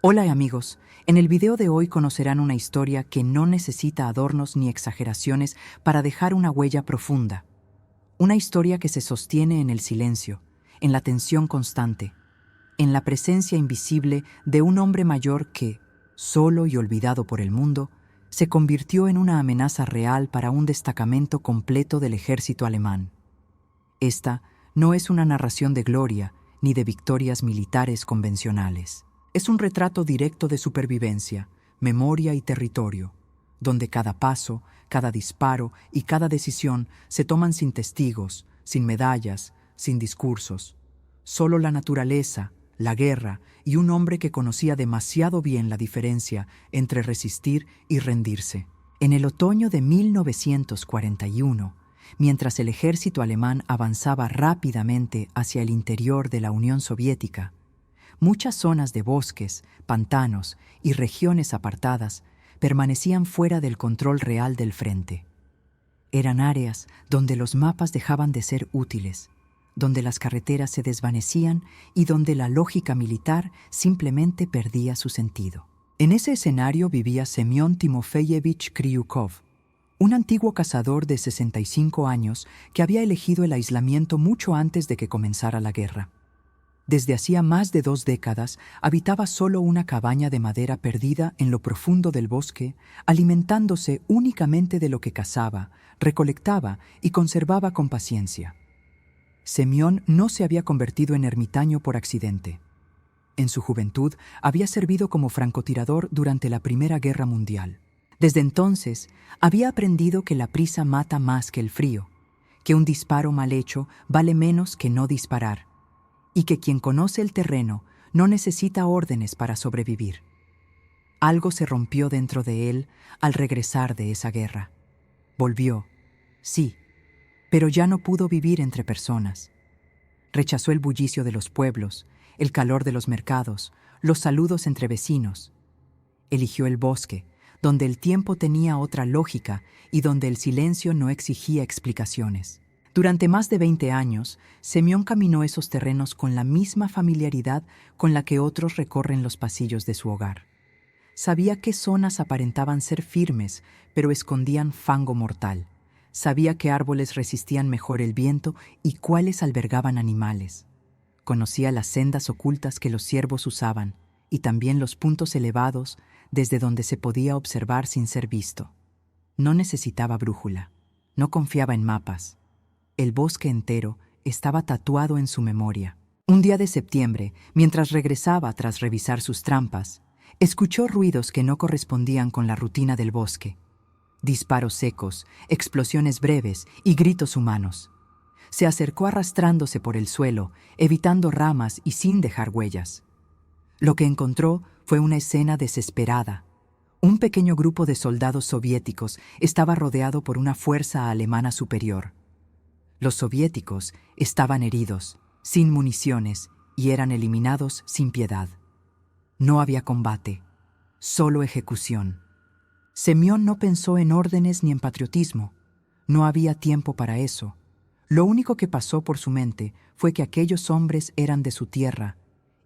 Hola amigos, en el video de hoy conocerán una historia que no necesita adornos ni exageraciones para dejar una huella profunda. Una historia que se sostiene en el silencio, en la tensión constante, en la presencia invisible de un hombre mayor que, solo y olvidado por el mundo, se convirtió en una amenaza real para un destacamento completo del ejército alemán. Esta no es una narración de gloria ni de victorias militares convencionales. Es un retrato directo de supervivencia, memoria y territorio, donde cada paso, cada disparo y cada decisión se toman sin testigos, sin medallas, sin discursos. Solo la naturaleza, la guerra y un hombre que conocía demasiado bien la diferencia entre resistir y rendirse. En el otoño de 1941, mientras el ejército alemán avanzaba rápidamente hacia el interior de la Unión Soviética, muchas zonas de bosques, pantanos y regiones apartadas permanecían fuera del control real del frente. Eran áreas donde los mapas dejaban de ser útiles, donde las carreteras se desvanecían y donde la lógica militar simplemente perdía su sentido. En ese escenario vivía Semyon Timofeyevich Kryukov, un antiguo cazador de 65 años que había elegido el aislamiento mucho antes de que comenzara la guerra. Desde hacía más de 2 décadas habitaba solo una cabaña de madera perdida en lo profundo del bosque, alimentándose únicamente de lo que cazaba, recolectaba y conservaba con paciencia. Semyon no se había convertido en ermitaño por accidente. En su juventud había servido como francotirador durante la Primera Guerra Mundial. Desde entonces había aprendido que la prisa mata más que el frío, que un disparo mal hecho vale menos que no disparar, y que quien conoce el terreno no necesita órdenes para sobrevivir. Algo se rompió dentro de él al regresar de esa guerra. Volvió, sí, pero ya no pudo vivir entre personas. Rechazó el bullicio de los pueblos, el calor de los mercados, los saludos entre vecinos. Eligió el bosque, donde el tiempo tenía otra lógica y donde el silencio no exigía explicaciones. Durante más de 20 años, Semyon caminó esos terrenos con la misma familiaridad con la que otros recorren los pasillos de su hogar. Sabía qué zonas aparentaban ser firmes, pero escondían fango mortal. Sabía qué árboles resistían mejor el viento y cuáles albergaban animales. Conocía las sendas ocultas que los ciervos usaban y también los puntos elevados desde donde se podía observar sin ser visto. No necesitaba brújula, no confiaba en mapas. El bosque entero estaba tatuado en su memoria. Un día de septiembre, mientras regresaba tras revisar sus trampas, escuchó ruidos que no correspondían con la rutina del bosque. Disparos secos, explosiones breves y gritos humanos. Se acercó arrastrándose por el suelo, evitando ramas y sin dejar huellas. Lo que encontró fue una escena desesperada. Un pequeño grupo de soldados soviéticos estaba rodeado por una fuerza alemana superior. Los soviéticos estaban heridos, sin municiones, y eran eliminados sin piedad. No había combate, solo ejecución. Semyon no pensó en órdenes ni en patriotismo. No había tiempo para eso. Lo único que pasó por su mente fue que aquellos hombres eran de su tierra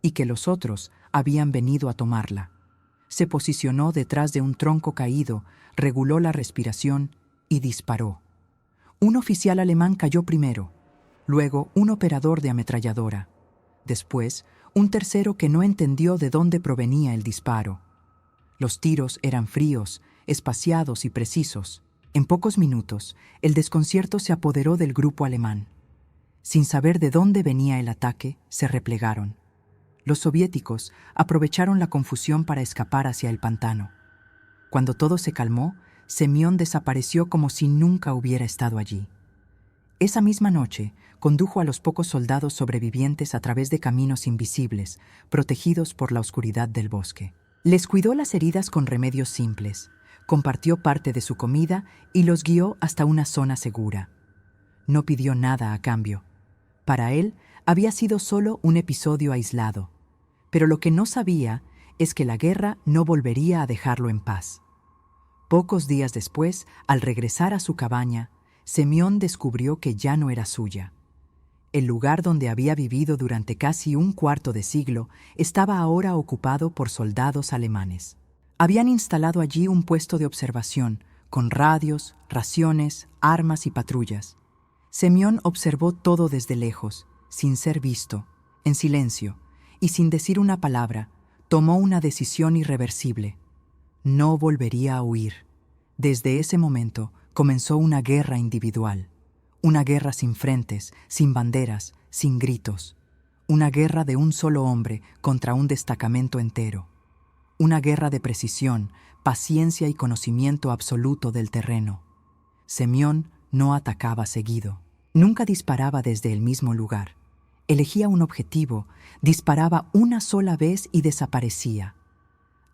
y que los otros habían venido a tomarla. Se posicionó detrás de un tronco caído, reguló la respiración y disparó. Un oficial alemán cayó primero, luego un operador de ametralladora, después un tercero que no entendió de dónde provenía el disparo. Los tiros eran fríos, espaciados y precisos. En pocos minutos, el desconcierto se apoderó del grupo alemán. Sin saber de dónde venía el ataque, se replegaron. Los soviéticos aprovecharon la confusión para escapar hacia el pantano. Cuando todo se calmó, Semyon desapareció como si nunca hubiera estado allí. Esa misma noche, condujo a los pocos soldados sobrevivientes a través de caminos invisibles, protegidos por la oscuridad del bosque. Les cuidó las heridas con remedios simples, compartió parte de su comida y los guió hasta una zona segura. No pidió nada a cambio. Para él, había sido solo un episodio aislado. Pero lo que no sabía es que la guerra no volvería a dejarlo en paz. Pocos días después, al regresar a su cabaña, Semyon descubrió que ya no era suya. El lugar donde había vivido durante casi un cuarto de siglo estaba ahora ocupado por soldados alemanes. Habían instalado allí un puesto de observación, con radios, raciones, armas y patrullas. Semyon observó todo desde lejos, sin ser visto, en silencio, y sin decir una palabra, tomó una decisión irreversible. No volvería a huir. Desde ese momento comenzó una guerra individual. Una guerra sin frentes, sin banderas, sin gritos. Una guerra de un solo hombre contra un destacamento entero. Una guerra de precisión, paciencia y conocimiento absoluto del terreno. Semyon no atacaba seguido. Nunca disparaba desde el mismo lugar. Elegía un objetivo, disparaba una sola vez y desaparecía.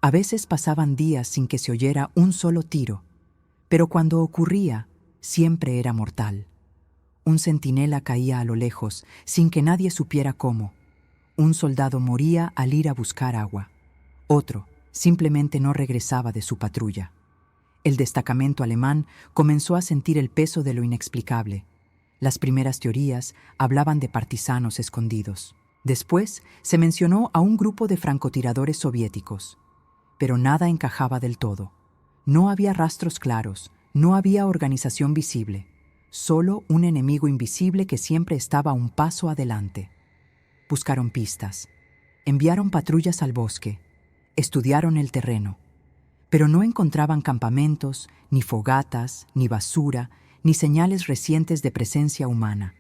A veces pasaban días sin que se oyera un solo tiro, pero cuando ocurría, siempre era mortal. Un centinela caía a lo lejos, sin que nadie supiera cómo. Un soldado moría al ir a buscar agua. Otro simplemente no regresaba de su patrulla. El destacamento alemán comenzó a sentir el peso de lo inexplicable. Las primeras teorías hablaban de partisanos escondidos. Después se mencionó a un grupo de francotiradores soviéticos. Pero nada encajaba del todo. No había rastros claros, no había organización visible. Solo un enemigo invisible que siempre estaba un paso adelante. Buscaron pistas. Enviaron patrullas al bosque. Estudiaron el terreno. Pero no encontraban campamentos, ni fogatas, ni basura, ni señales recientes de presencia humana.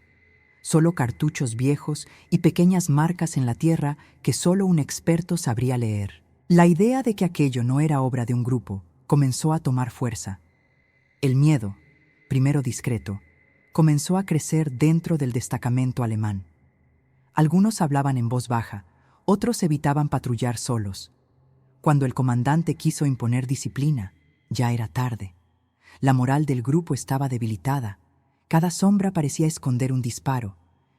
Solo cartuchos viejos y pequeñas marcas en la tierra que solo un experto sabría leer. La idea de que aquello no era obra de un grupo comenzó a tomar fuerza. El miedo, primero discreto, comenzó a crecer dentro del destacamento alemán. Algunos hablaban en voz baja, otros evitaban patrullar solos. Cuando el comandante quiso imponer disciplina, ya era tarde. La moral del grupo estaba debilitada. Cada sombra parecía esconder un disparo.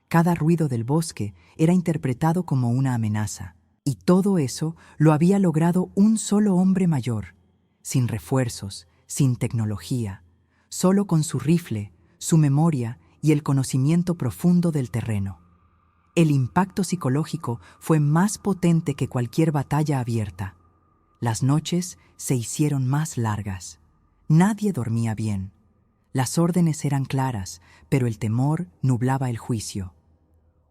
Cada ruido del bosque era interpretado como una amenaza. Y todo eso lo había logrado un solo hombre mayor, sin refuerzos, sin tecnología, solo con su rifle, su memoria y el conocimiento profundo del terreno. El impacto psicológico fue más potente que cualquier batalla abierta. Las noches se hicieron más largas. Nadie dormía bien. Las órdenes eran claras, pero el temor nublaba el juicio.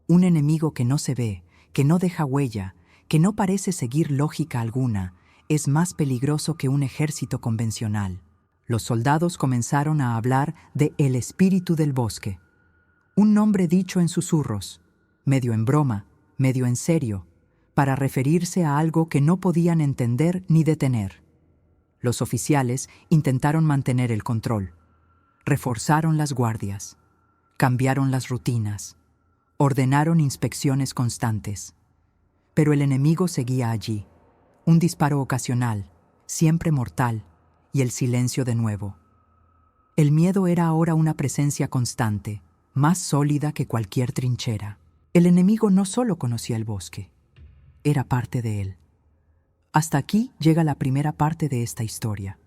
Un enemigo que no se ve, que no deja huella, que no parece seguir lógica alguna, es más peligroso que un ejército convencional. Los soldados comenzaron a hablar de el espíritu del bosque. Un nombre dicho en susurros, medio en broma, medio en serio, para referirse a algo que no podían entender ni detener. Los oficiales intentaron mantener el control. Reforzaron las guardias. Cambiaron las rutinas. Ordenaron inspecciones constantes. Pero el enemigo seguía allí. Un disparo ocasional, siempre mortal, y el silencio de nuevo. El miedo era ahora una presencia constante, más sólida que cualquier trinchera. El enemigo no solo conocía el bosque, era parte de él. Hasta aquí llega la primera parte de esta historia.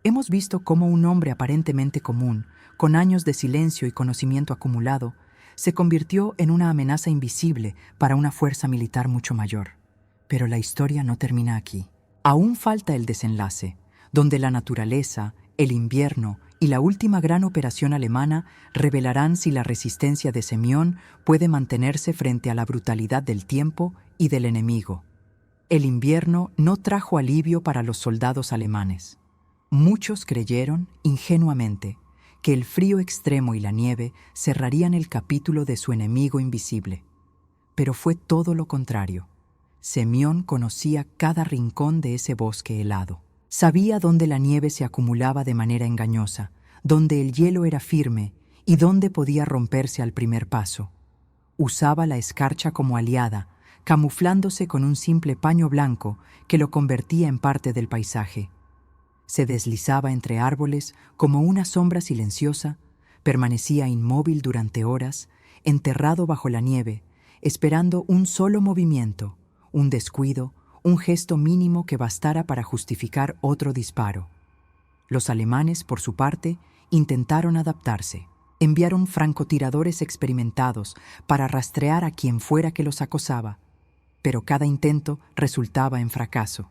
Hemos visto cómo un hombre aparentemente común, con años de silencio y conocimiento acumulado, se convirtió en una amenaza invisible para una fuerza militar mucho mayor. Pero la historia no termina aquí. Aún falta el desenlace, donde la naturaleza, el invierno y la última gran operación alemana revelarán si la resistencia de Semyon puede mantenerse frente a la brutalidad del tiempo y del enemigo. El invierno no trajo alivio para los soldados alemanes. Muchos creyeron, ingenuamente, que el frío extremo y la nieve cerrarían el capítulo de su enemigo invisible. Pero fue todo lo contrario. Semyon conocía cada rincón de ese bosque helado. Sabía dónde la nieve se acumulaba de manera engañosa, dónde el hielo era firme y dónde podía romperse al primer paso. Usaba la escarcha como aliada, camuflándose con un simple paño blanco que lo convertía en parte del paisaje. Se deslizaba entre árboles como una sombra silenciosa, permanecía inmóvil durante horas, enterrado bajo la nieve, esperando un solo movimiento, un descuido, un gesto mínimo que bastara para justificar otro disparo. Los alemanes, por su parte, intentaron adaptarse. Enviaron francotiradores experimentados para rastrear a quien fuera que los acosaba, pero cada intento resultaba en fracaso.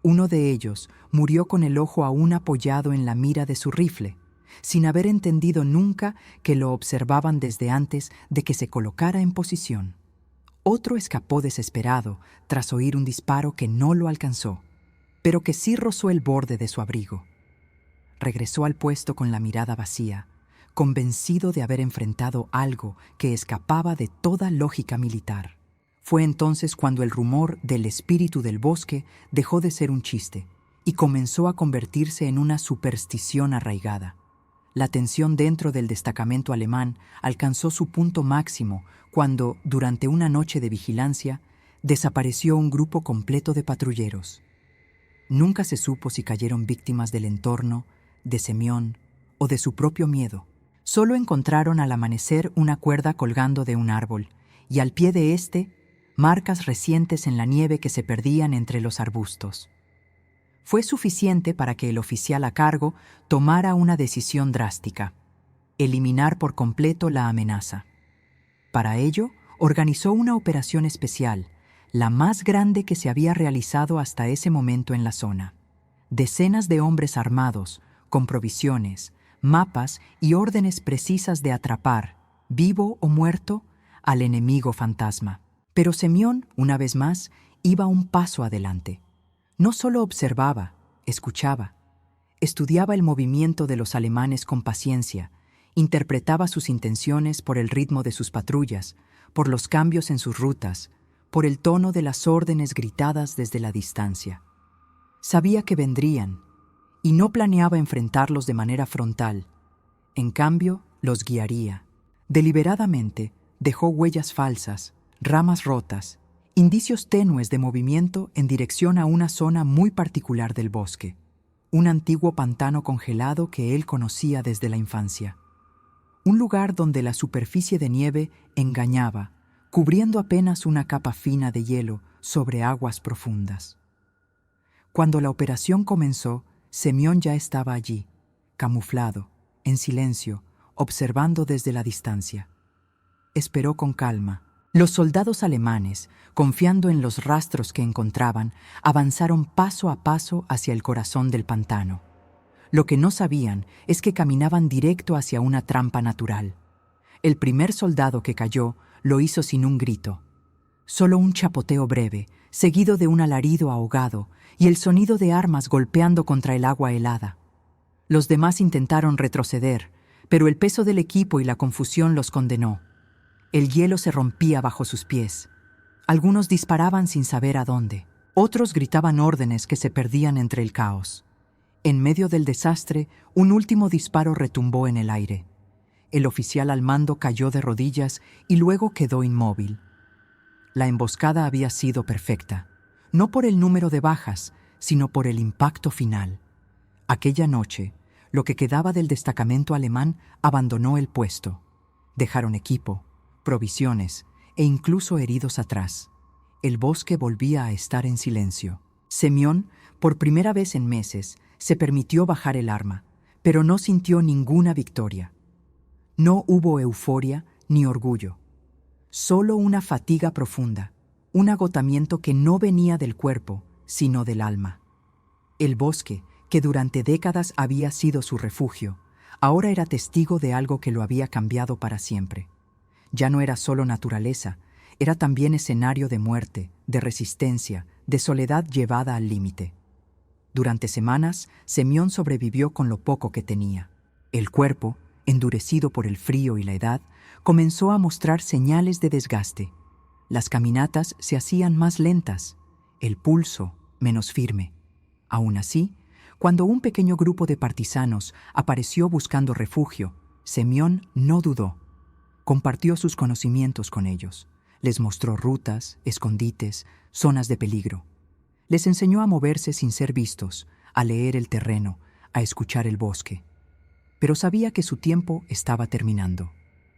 Uno de ellos murió con el ojo aún apoyado en la mira de su rifle, sin haber entendido nunca que lo observaban desde antes de que se colocara en posición. Otro escapó desesperado tras oír un disparo que no lo alcanzó, pero que sí rozó el borde de su abrigo. Regresó al puesto con la mirada vacía, convencido de haber enfrentado algo que escapaba de toda lógica militar. Fue entonces cuando el rumor del espíritu del bosque dejó de ser un chiste y comenzó a convertirse en una superstición arraigada. La tensión dentro del destacamento alemán alcanzó su punto máximo cuando, durante una noche de vigilancia, desapareció un grupo completo de patrulleros. Nunca se supo si cayeron víctimas del entorno, de Semyon o de su propio miedo. Solo encontraron al amanecer una cuerda colgando de un árbol y al pie de éste marcas recientes en la nieve que se perdían entre los arbustos. Fue suficiente para que el oficial a cargo tomara una decisión drástica: eliminar por completo la amenaza. Para ello, organizó una operación especial, la más grande que se había realizado hasta ese momento en la zona. Decenas de hombres armados, con provisiones, mapas y órdenes precisas de atrapar, vivo o muerto, al enemigo fantasma. Pero Semyon, una vez más, iba un paso adelante. No solo observaba, escuchaba. Estudiaba el movimiento de los alemanes con paciencia, interpretaba sus intenciones por el ritmo de sus patrullas, por los cambios en sus rutas, por el tono de las órdenes gritadas desde la distancia. Sabía que vendrían, y no planeaba enfrentarlos de manera frontal. En cambio, los guiaría. Deliberadamente, dejó huellas falsas, ramas rotas, indicios tenues de movimiento en dirección a una zona muy particular del bosque, un antiguo pantano congelado que él conocía desde la infancia. Un lugar donde la superficie de nieve engañaba, cubriendo apenas una capa fina de hielo sobre aguas profundas. Cuando la operación comenzó, Semyon ya estaba allí, camuflado, en silencio, observando desde la distancia. Esperó con calma. Los soldados alemanes, confiando en los rastros que encontraban, avanzaron paso a paso hacia el corazón del pantano. Lo que no sabían es que caminaban directo hacia una trampa natural. El primer soldado que cayó lo hizo sin un grito. Solo un chapoteo breve, seguido de un alarido ahogado y el sonido de armas golpeando contra el agua helada. Los demás intentaron retroceder, pero el peso del equipo y la confusión los condenó. El hielo se rompía bajo sus pies. Algunos disparaban sin saber a dónde. Otros gritaban órdenes que se perdían entre el caos. En medio del desastre, un último disparo retumbó en el aire. El oficial al mando cayó de rodillas y luego quedó inmóvil. La emboscada había sido perfecta, no por el número de bajas, sino por el impacto final. Aquella noche, lo que quedaba del destacamento alemán abandonó el puesto. Dejaron equipo, provisiones e incluso heridos atrás. El bosque volvía a estar en silencio. Semyon, por primera vez en meses, se permitió bajar el arma, pero no sintió ninguna victoria. No hubo euforia ni orgullo. Solo una fatiga profunda, un agotamiento que no venía del cuerpo, sino del alma. El bosque, que durante décadas había sido su refugio, ahora era testigo de algo que lo había cambiado para siempre. Ya no era solo naturaleza, era también escenario de muerte, de resistencia, de soledad llevada al límite. Durante semanas, Semyon sobrevivió con lo poco que tenía. El cuerpo, endurecido por el frío y la edad, comenzó a mostrar señales de desgaste. Las caminatas se hacían más lentas, el pulso menos firme. Aún así, cuando un pequeño grupo de partisanos apareció buscando refugio, Semyon no dudó. Compartió sus conocimientos con ellos. Les mostró rutas, escondites, zonas de peligro. Les enseñó a moverse sin ser vistos, a leer el terreno, a escuchar el bosque. Pero sabía que su tiempo estaba terminando.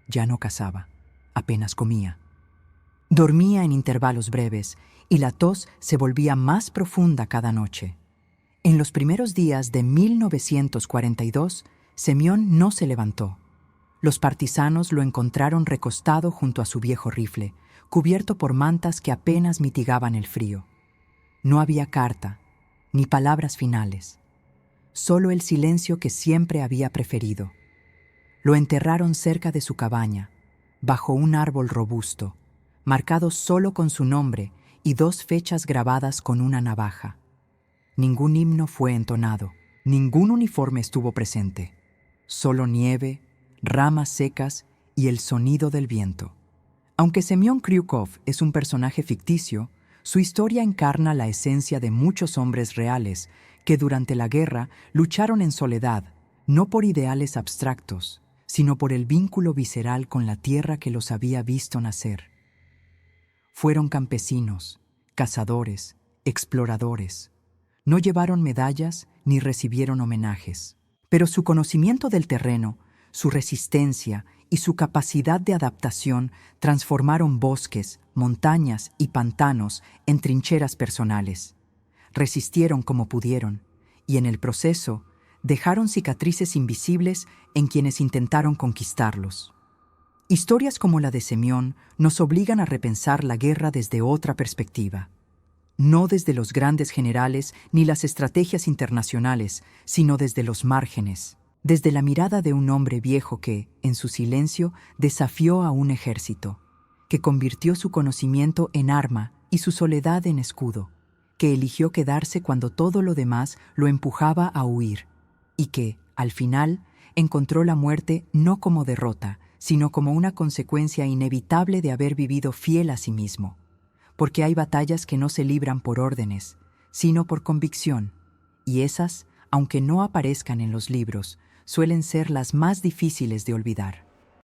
Ya no cazaba, apenas comía. Dormía en intervalos breves y la tos se volvía más profunda cada noche. En los primeros días de 1942, Semyon no se levantó. Los partisanos lo encontraron recostado junto a su viejo rifle, cubierto por mantas que apenas mitigaban el frío. No había carta, ni palabras finales, solo el silencio que siempre había preferido. Lo enterraron cerca de su cabaña, bajo un árbol robusto, marcado solo con su nombre y 2 fechas grabadas con una navaja. Ningún himno fue entonado, ningún uniforme estuvo presente, solo nieve, ramas secas y el sonido del viento. Aunque Semyon Kryukov es un personaje ficticio, su historia encarna la esencia de muchos hombres reales que durante la guerra lucharon en soledad, no por ideales abstractos, sino por el vínculo visceral con la tierra que los había visto nacer. Fueron campesinos, cazadores, exploradores. No llevaron medallas ni recibieron homenajes, pero su conocimiento del terreno, su resistencia y su capacidad de adaptación transformaron bosques, montañas y pantanos en trincheras personales. Resistieron como pudieron, y en el proceso dejaron cicatrices invisibles en quienes intentaron conquistarlos. Historias como la de Semyon nos obligan a repensar la guerra desde otra perspectiva. No desde los grandes generales ni las estrategias internacionales, sino desde los márgenes, desde la mirada de un hombre viejo que, en su silencio, desafió a un ejército, que convirtió su conocimiento en arma y su soledad en escudo, que eligió quedarse cuando todo lo demás lo empujaba a huir, y que, al final, encontró la muerte no como derrota, sino como una consecuencia inevitable de haber vivido fiel a sí mismo. Porque hay batallas que no se libran por órdenes, sino por convicción, y esas, aunque no aparezcan en los libros, suelen ser las más difíciles de olvidar.